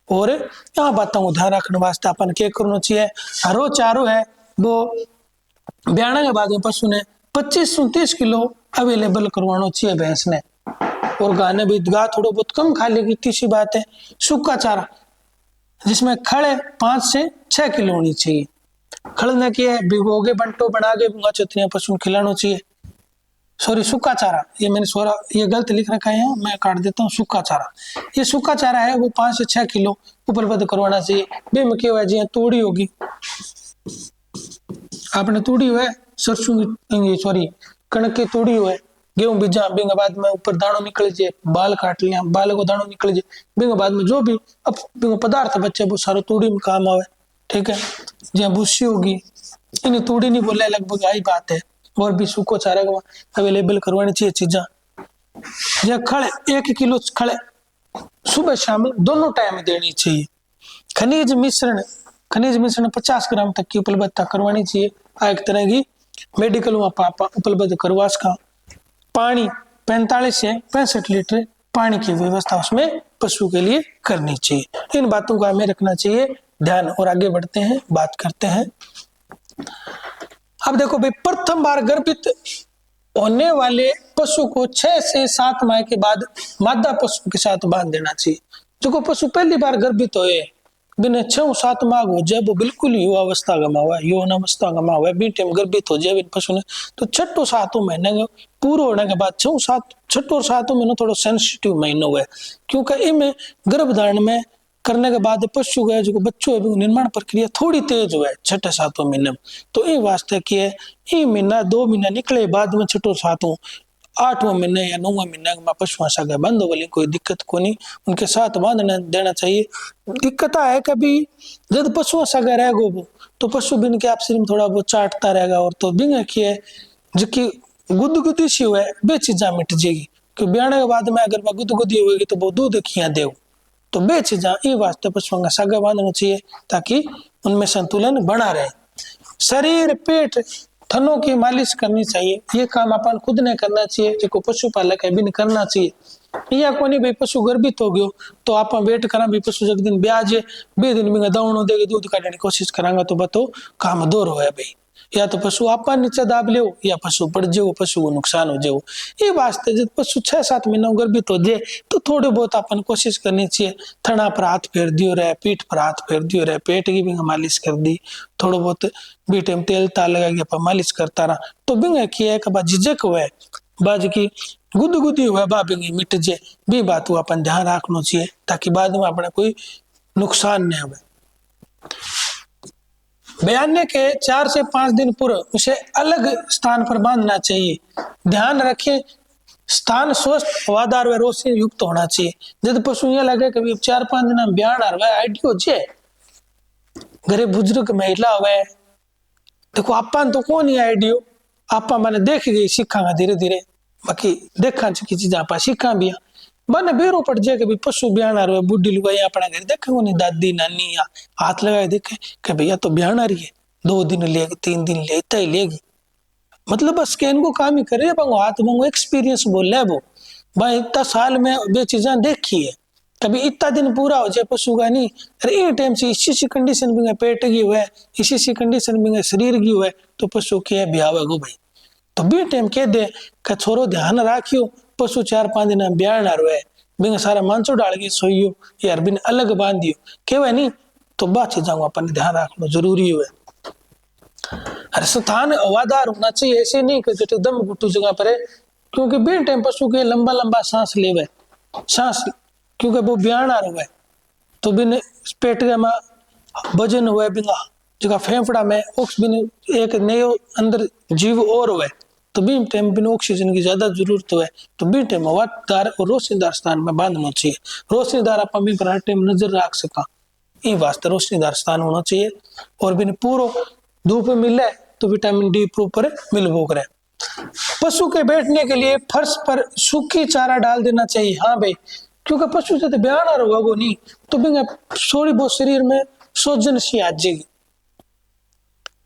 और यहाँ बातों को ध्यान रखने वास्ते अपन क्या करना चाहिए, हरो चारो है वो ब्याना के बाद में पशु ने 25 से 30 किलो अवेलेबल करवाना चाहिए भैंस ने, और गाय ने भी गा थोड़ा बहुत कम खा लेगी। तीसरी बात है सूखा चारा, जिसमें खड़े 5 से 6 किलो होनी चाहिए। खड़ ने किया भिगोगे बंटो बना के बुंगा चतरिया पशु खिलाना चाहिए। सॉरी, सूखा चारा, ये मैंने सोरा ये गलत लिख रखा है, मैं काट देता हूँ। सूखा चारा, ये सूखा चारा है वो 5 से 6 किलो उपलब्ध करवाना चाहिए। बेम क्या हुआ जी, तूड़ी होगी आपने, तूड़ी हुआ सरसों की सॉरी कणक की तूड़ी हुआ, गेहूं बीजा बिंग बाद में ऊपर दाणो निकल जाए, बाल काट लिया, बाल को दाणो निकल जाए, बिंग बाद में जो भी अब बिंग पदार्थ बचे वो सारा तूड़ी में काम आवे। ठीक है, जहाँ भूसी होगी इन्हें तूड़ी नहीं बोले, लगभग आई बात है। और भी सूखो चारा को अवेलेबल करवानी चाहिए चीजा। जहाँ खड़े 1 किलो खड़े सुबह शाम दोनों टाइम देनी चाहिए। खनिज मिश्रण 50 ग्राम तक की उपलब्धता करवानी चाहिए। एक तरह की मेडिकल में पापा उपलब्ध करवा सका। पानी 45 से 65 लीटर पानी की व्यवस्था उसमें पशु के लिए करनी चाहिए। इन बातों का हमें रखना चाहिए ध्यान। और आगे बढ़ते हैं, बात करते हैं। अब देखो भाई, प्रथम बार गर्भित होने वाले पशु को 6 से 7 माह के बाद मादा पशु के साथ बांध देना चाहिए। जो पशु पहली बार गर्भित होए बिना 6-7 माह हो जाए, वो बिल्कुल युवा अवस्था गमा हुआ है, यौन अवस्था गमा हुआ है, बी टाइम गर्भित हो जाए पशु ने, तो 6-7 महीने पूरा होने के बाद 6 और 7 महीना थोड़ा सेंसिटिव महीना हुआ है, क्योंकि इनमें गर्भधारण में करने के बाद पशु का जो बच्चों है निर्माण प्रक्रिया थोड़ी तेज हुआ है 6-7 महीने में। तो ये वास्ते की है, ये महीना 2 महीना निकले बाद में 6-7 8वां महीने या 9वां महीने में पशु सगा बंद हो वाली कोई दिक्कत को नहीं, उनके साथ बांधना देना चाहिए। दिक्कत है कभी जब पशु सगा रहेगा तो पशु बिन के आपसे थोड़ा बहुत चाटता रहेगा, और तो बिंग की है जिसकी गुदगुदी सी हुआ है बे चीजा मिट जाएगी। क्योंकि ब्याने के बाद में अगर वह गुदगुदी होगी तो वो दूध खिया दे, तो बे चीजा ये वास्ते पशुओं का सगा बांधना चाहिए ताकि उनमें संतुलन बना रहे। शरीर पेट थनों की मालिश करनी चाहिए। ये काम अपन खुद ने करना चाहिए, जो पशुपालक है भी करना चाहिए। या कोनी भाई पशु गर्भित हो गयो तो आप वेट करा भी पशु जग दिन ब्याज 2 दिन में दौड़ो देगी दूध काटने की कोशिश करांगा तो बतो काम दूर हो भाई। या तो पशु आप नीचे दाब ले या पशु पड़ जाओ, पशु को नुकसान हो जाओ। ये वास्ते जब पशु 6-7 महीना गर्भित हो जाए तो थोड़े बहुत अपन कोशिश करनी चाहिए, थना पर हाथ फेर दियो रहे, पीठ पर हाथ फेर दियो रहे, पेट की भी मालिश कर दी, थोड़ा बहुत बी टाइम तेल ताल लगा के अपन मालिश करता रहा, तो बिंग किया झिझक हुआ बाज की गुदगुदी हुआ बा बिंग मिट जाए। भी बात को अपन ध्यान रखना चाहिए ताकि बाद में अपने कोई नुकसान नहीं हो। ब्याने के 4 से 5 दिन पूर्व उसे अलग स्थान पर बांधना चाहिए। ध्यान रखें स्थान स्वस्थ हवादार व रोशनी युक्त होना चाहिए। जब पशु ये लगे कभी 4-5 दिन ब्यान आइडियो जे घरे बुजुर्ग महिला हुए देखो आपन तो कौन ही आइडियो आपा मैंने देख गई सीखा धीरे धीरे, बाकी देखा की चीज आप सीखा भी मन बेरो पड़ जाए कभी पशु ब्यान आ रहा है, बुढ़ी लुगाई अपना घर देखे नहीं दादी नानी या हाथ लगाए देखे कि भैया तो ब्यान आ रही है, 2 दिन लेगी 3 दिन लेता ही लेगी, मतलब बस के इनको काम ही करे हाथ में एक्सपीरियंस बोल रहा है वो भाई इतना साल में बे चीजें देखी है। कभी इतना दिन पूरा हो जाए पशु का नहीं, अरे ये टाइम से इसी कंडीशन भी पेट की हुआ है, इसी कंडीशन भी शरीर की हुआ है, तो पशु के ब्याह गो भाई। तो बी टाइम कह दे कि छोरो ध्यान राखियो पशु 4-5 दिन ब्यान आ रहा है, बिन सारा मांसो डाल के सोइयो यार बिन अलग बांधियो केवे नहीं, तो बात चीजा अपन ध्यान रखना जरूरी है। अरे स्थान हवादार होना चाहिए, ऐसे नहीं कि एकदम घुटू जगह पर है, क्योंकि बे टाइम पशु के लंबा लंबा सांस लेवे, सांस क्योंकि वो ब्याण आ रहा है, तो बिन पेट में वजन हुए बिना जगह फेफड़ा में ऑक्सीजन एक नयो अंदर जीव और हुए, तो बी टाइम बिन ऑक्सीजन की ज्यादा जरूरत है, तो बी टाइम हवादार और रोशनीदार स्थान में बांधना चाहिए। रोशनीदार आप भी पर टाइम नजर रख सका, ये वास्ते रोशनीदार स्थान होना चाहिए। और बिन पूरा धूप मिले तो विटामिन डी प्रॉपर मिलबो करे। पशु के बैठने के लिए फर्श पर सूखी चारा डाल देना चाहिए। हाँ भाई, क्योंकि पशु से बयान आ रहा वो नहीं तो बिंगा थोड़ी बहुत शरीर में सोजन सी आ जाएगी।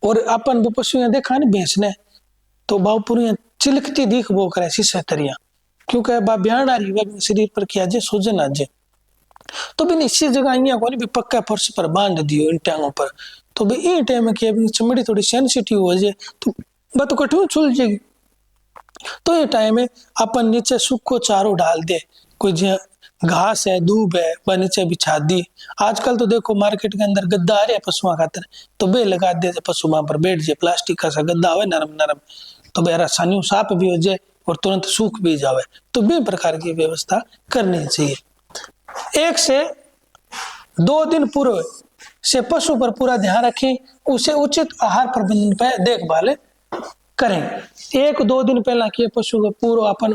और अपन वो पशु यहाँ देखा ना भैंस ने, तो बाव पूरी चिलकती दिख वो करे शीशे तरिया, क्योंकि बा बयान आ रही है शरीर पर क्या जे सोजन आ जाए। तो बिन इसी जगह यहाँ को भी पक्का फर्श पर बांध दियो इन टांगों पर, तो भाई ये टाइम में क्या चमड़ी थोड़ी सेंसिटिव हो जाए तो बात कठिन छुल जाएगी। तो ये टाइम में अपन नीचे सूखो चारो डाल दे, कोई जो घास है दूब है वह नीचे बिछा दी। आजकल तो देखो मार्केट के अंदर गद्दा आ रहे हैं पशुओं खातर, तो बे लगा दे पशु वहां पर बैठ जाए, प्लास्टिक का सा गद्दा हो नरम नरम, तो बे आसानी साफ भी हो जाए और तुरंत सूख भी जावे। तो बे प्रकार की व्यवस्था करनी चाहिए। 1 से 2 दिन पूर्व से पशु पर पूरा ध्यान रखें, उसे उचित आहार प्रबंधन पर देखभाल करें। 1-2 दिन पहला किए पशु का पूरा अपन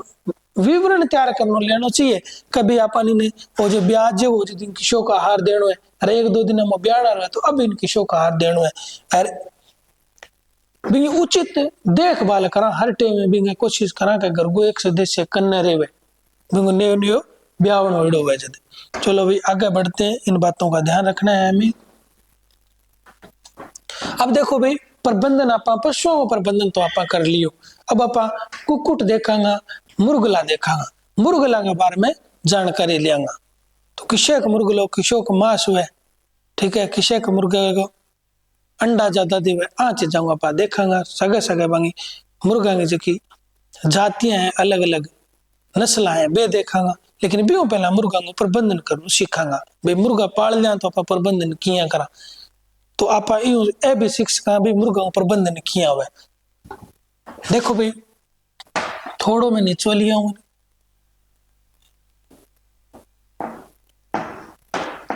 विवरण तैयार करना लेना चाहिए। कभी अपन इन्हें वो जो ब्याज हो जिन किशों का आहार देना है, अरे 1-2 दिन हम ब्याण आ रहा है तो अब इन किशों का आहार देना है, अरे उचित देखभाल करा हर टाइम में भी कोशिश करा कि घर को एक सदस्य कन्ने रेवे नयो नयो ब्यावन होड़ो हुए जद। चलो भाई आगे बढ़ते हैं, इन बातों का ध्यान रखना है हमें। अब देखो भाई प्रबंधन आपा पशुओं का प्रबंधन तो आपा कर लियो, अब आपा कुकुट देखांगा, मुर्गला देखांगा। मुर्गला के बारे में जानकारी लियांगा। तो किसे का मुर्गलो किसो का मांस हुए, ठीक है, किसे का मुर्गा को अंडा ज्यादा देवे, आ चीजों आपा देखांगा। सगे सगे बांगी मुर्गा की जकी जातियां हैं, अलग अलग नस्ल है बे देखांगा। लेकिन भी पहला मुर्गा को प्रबंधन करना सीखांगा। भाई मुर्गा पाल लिया तो आपा प्रबंधन किया करा, तो आप ए भी शिक्षा भी मुर्गा प्रबंधन किया हुआ। देखो भाई थोड़ो में नीचो लिया हूं,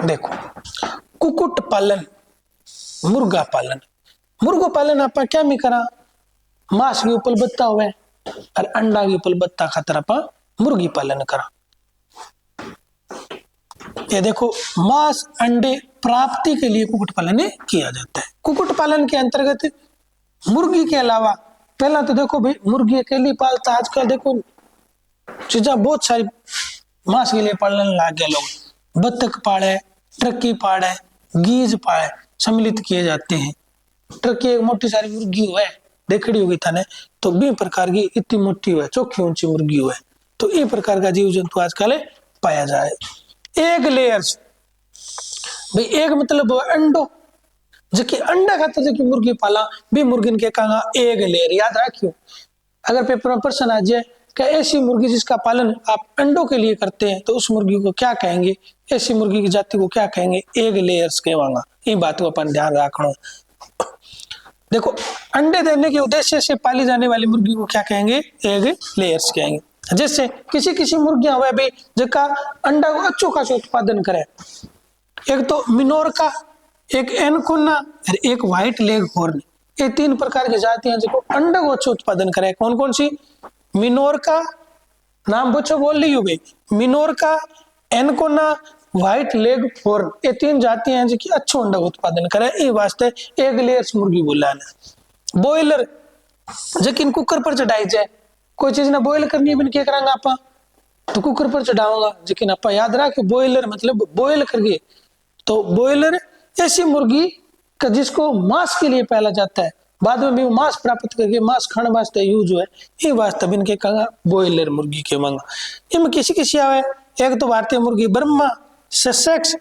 देखो कुकुट पालन, मुर्गा पालन। मुर्गो पालन आप क्या में करा, मांस की उपलब्धता हुए और अंडा की उपलब्धता खातर आप मुर्गी पालन करा। ये देखो मांस अंडे प्राप्ति के लिए कुकुट पालन किया जाता है। कुकुट पालन के अंतर्गत मुर्गी के अलावा पहला तो देखो भाई मुर्गी अकेली पालता, आजकल देखो चीजा बहुत सारी मांस के लिए पालन लग गए लोग। बत्तख पाले, ट्रकी पाले, गीज पाले सम्मिलित किए जाते हैं। ट्रकी एक मोटी सारी मुर्गी हुए देखड़ी होगी थाने, तो बी प्रकार की इतनी मोटी हुए चौखी ऊंची मुर्गी हुए, तो ये प्रकार का जीव जंतु आजकल पाया जाए। एग लेयर्स, भाई एक मतलब अंडो, जबकि अंडा खाते जबकि मुर्गी पाला भी मुर्गी के कहा एग लेयर, याद रखियो। अगर पेपर में प्रश्न आ जाए कि ऐसी मुर्गी जिसका पालन आप अंडों के लिए करते हैं तो उस मुर्गी को क्या कहेंगे, ऐसी मुर्गी की जाति को क्या कहेंगे, एग लेयर्स कहवांगा। ये बात को अपन ध्यान रखना। देखो अंडे देने के उद्देश्य से पाली जाने वाली मुर्गी को क्या कहेंगे, एग लेयर्स कहेंगे। जैसे किसी किसी मुर्गियां हुए भी जिसका अंडा को अच्छो खासा उत्पादन करे, एक तो मिनोरका, एक एनकोना और एक व्हाइट लेग हॉर्न, ये 3 प्रकार की जातियां जो अंडा को अच्छा उत्पादन करे। कौन कौन सी, मिनोरका, नाम बच्चों बोल ली हो भाई, मिनोरका, एनकोना, व्हाइट लेग हॉर्न, ये 3 जातियां जो कि अच्छो अंडा उत्पादन करे, ये वास्ते एग लेयर्स मुर्गी बोला है। बॉयलर जकिन कुकर पर चढ़ाई जाए, कोई चीज ना बॉयल करनी है बिन क्या करांगा आपा, तो कुकर पर चढ़ाऊंगा, लेकिन आपा याद रहा बॉयलर मतलब बॉयल करके। तो बॉयलर ऐसी मुर्गी का जिसको मांस के लिए पाला जाता है, बाद में भी मांस प्राप्त करके मांस खाने वास्ते यूज हुआ है, ये वास्ते इनके कहा बॉयलर मुर्गी के मांगा। इनमें किसी किसी आवे, एक तो भारतीय मुर्गी ब्रह्मा, ससेक्स,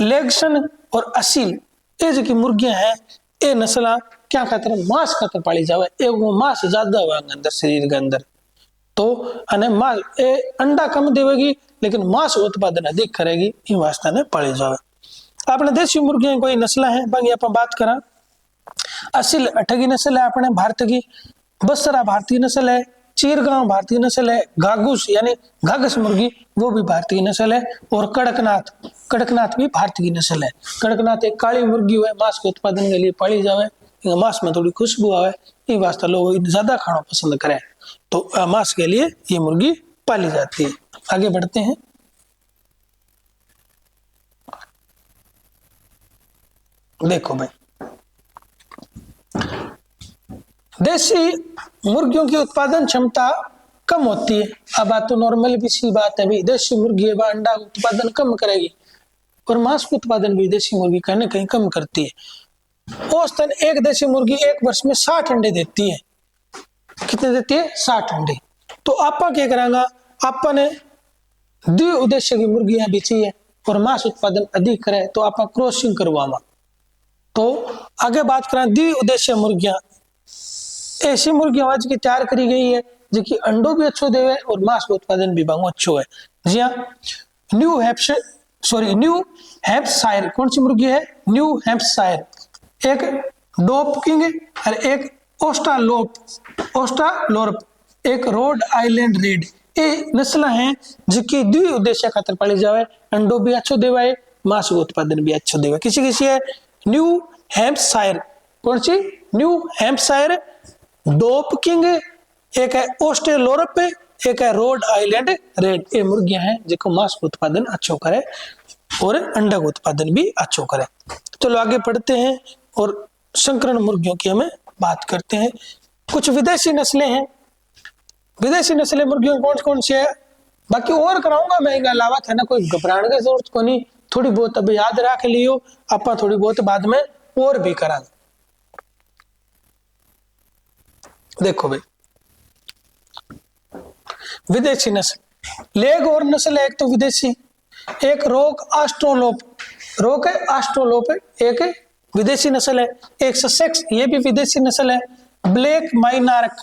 लेगसन और असील, ये जो की मुर्गियां हैं ये नस्ल क्या खातर मांस खातर पाली जावे, एक वो मांस ज्यादा हुआ अंदर शरीर के अंदर, तो अने मांस ए अंडा कम देवेगी लेकिन मांस उत्पादन अधिक करेगी, ये वास्ते ने पाली जावे। अपने देसी मुर्गियां कोई नस्ल है बाकी आप बात करा। असिल अठगी नस्ल है अपने भारत की, बसरा भारतीय नस्ल है, चीरगांव भारतीय नस्ल है, गागुस यानी घाघस मुर्गी वो भी भारतीय नस्ल है, और कड़कनाथ, कड़कनाथ भी भारतीय नस्ल है। कड़कनाथ एक काली मुर्गी है, मांस के उत्पादन के लिए पाली जावे, मांस में थोड़ी खुशबू आवे, ये वास्ते लोग ज्यादा खाना पसंद करें, तो मांस के लिए ये मुर्गी पाली जाती है। आगे बढ़ते हैं। देखो भाई, देशी मुर्गियों की उत्पादन क्षमता कम होती है। अब बात तो नॉर्मल भी सी बात है भाई, देशी मुर्गी है अंडा उत्पादन कम करेगी, और मांस का उत्पादन भी देशी मुर्गी कहीं ना कहीं कम करती है। औसतन एक देशी मुर्गी एक वर्ष में 60 अंडे देती है। कितने देती है? 60 अंडे। तो आपा क्या करांगा, आपा ने द्वि उद्देश्य की मुर्गियां भी चाहिए और मांस उत्पादन अधिक करे, तो आपा क्रॉसिंग करवावा। तो आगे बात करें द्वि उद्देश्य मुर्गियां, ऐसी मुर्गियां आज की तैयार करी गई है जो कि अंडों भी अच्छो देवे और मांस का उत्पादन भी बहुत अच्छो है। जी हाँ, न्यू हैम्पशायर कौन सी मुर्गी है? न्यू हैम्पशायर, एक डोपकिंग और एक ओस्ट्रालोर्प, एक रोड आइलैंड रेड, ये नस्ल हैं जिसकी द्वि उद्देश्य खातर पाली जावे, अंडो भी अच्छो देवाए, मांस का उत्पादन भी अच्छो देवाए। किसी किसी है न्यू हैम्पशायर, कौन सी? न्यू हैम्पशायर, डोपकिंग, एक है ओस्ट्रालोर्प, एक है रोड आइलैंड रेड। ये मुर्गियां हैं जिनको मांस का उत्पादन अच्छो करे और अंडा का उत्पादन भी अच्छो करे। चलो आगे पढ़ते हैं और संकरण मुर्गियों की हमें बात करते हैं। कुछ विदेशी नस्लें हैं। विदेशी नस्लें मुर्गियों कौन कौन सी है, बाकी और कराऊंगा मैं, इनके अलावा था ना कोई घबराने की जरूरत को नहीं, थोड़ी बहुत अब याद रख लियो, आपा थोड़ी बहुत बाद में और भी करांगे। देखो भाई, विदेशी नस्ल लेग और नस्ल है, एक तो विदेशी, एक रोक आस्ट्रोलोप, रोक है आस्ट्रोलोप है, एक विदेशी नस्ल है, एक ससेक्स ये भी विदेशी नस्ल है, ब्लैक माइनार्क,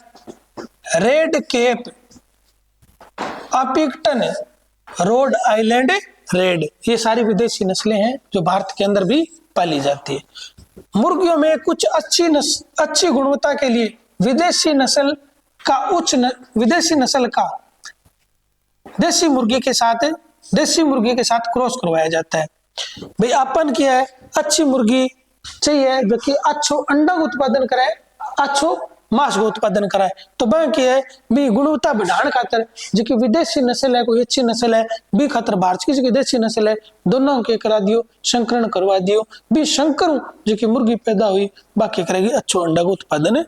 रेड केप, अपिक्टन, रोड आइलैंड रेड, ये सारी विदेशी नस्लें हैं जो भारत के अंदर भी पाली जाती है। मुर्गियों में कुछ अच्छी गुणवत्ता के लिए विदेशी नस्ल का देसी मुर्गी के साथ क्रॉस करवाया जाता है। भाई अपन क्या है, अच्छी मुर्गी चाहिए जो कि अच्छो अंडा का उत्पादन करे, अच्छो मांस का उत्पादन कराए, तो वह क्या है भी गुणवत्ता बढ़ाने खातर जो कि विदेशी नस्ल है, कोई अच्छी नस्ल है भी खातर भारत की देशी नस्ल है, दोनों के करा दियो, संकरण करवा दियो, भी संकर जो कि मुर्गी पैदा हुई बाकी करेगी, अच्छो अंडा का उत्पादन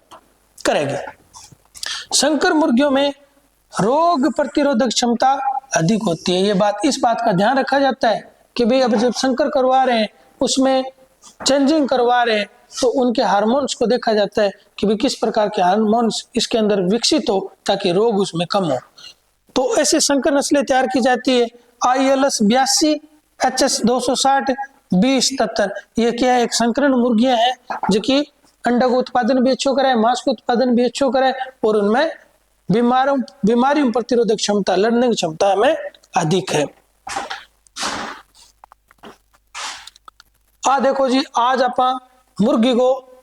करेगी। संकर मुर्गियों में रोग प्रतिरोधक क्षमता अधिक होती है। ये बात, इस बात का ध्यान रखा जाता है कि भाई अब जब संकर करवा रहे हैं उसमें चेंजिंग करवा रहे हैं तो उनके हार्मोन्स को देखा जाता है कि भाई किस प्रकार के हार्मोन्स इसके अंदर विकसित हो ताकि रोग उसमें कम हो। तो ऐसे संकर नस्लें तैयार की जाती है। ILS 82, HS 260, B77, ये क्या है, एक संकरण मुर्गियां हैं जो कि अंडा का उत्पादन भी अच्छो करे, मांस का उत्पादन भी अच्छो करे और उनमें बीमारियों प्रतिरोधक क्षमता, लड़ने की क्षमता में अधिक है। देखो जी, आज आपा मुर्गी को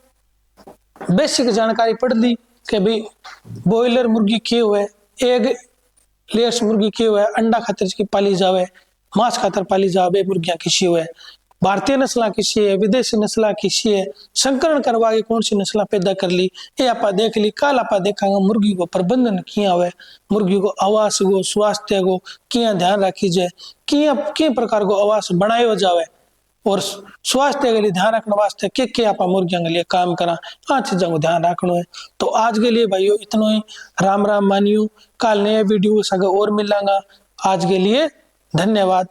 बेसिक जानकारी पढ़ ली कि भाई बॉयलर मुर्गी क्यों हुए, एग लेयर्स मुर्गी क्यों हुए, अंडा खातर की पाली जावे, मांस खातर पाली जावे मुर्गियां किसी हुए, भारतीय नस्ल किसी है, विदेशी नस्ल किसी है, संकरण करवा के कौन सी नस्ल पैदा कर ली, ये आप देख ली। कल आप देखांगा मुर्गी को प्रबंधन किया हुआ, मुर्गी को आवास को, स्वास्थ्य को किया ध्यान रखी जाए, किया प्रकार को आवास बनायो जावे और स्वास्थ्य के लिए ध्यान रखने वास्ते के आप मुर्गियों के लिए काम करा, हाँ चीजों को ध्यान रखना है। तो आज के लिए भाइयों इतना ही, राम राम मानियो, कल नए वीडियो सगे और मिलांगा। आज के लिए धन्यवाद।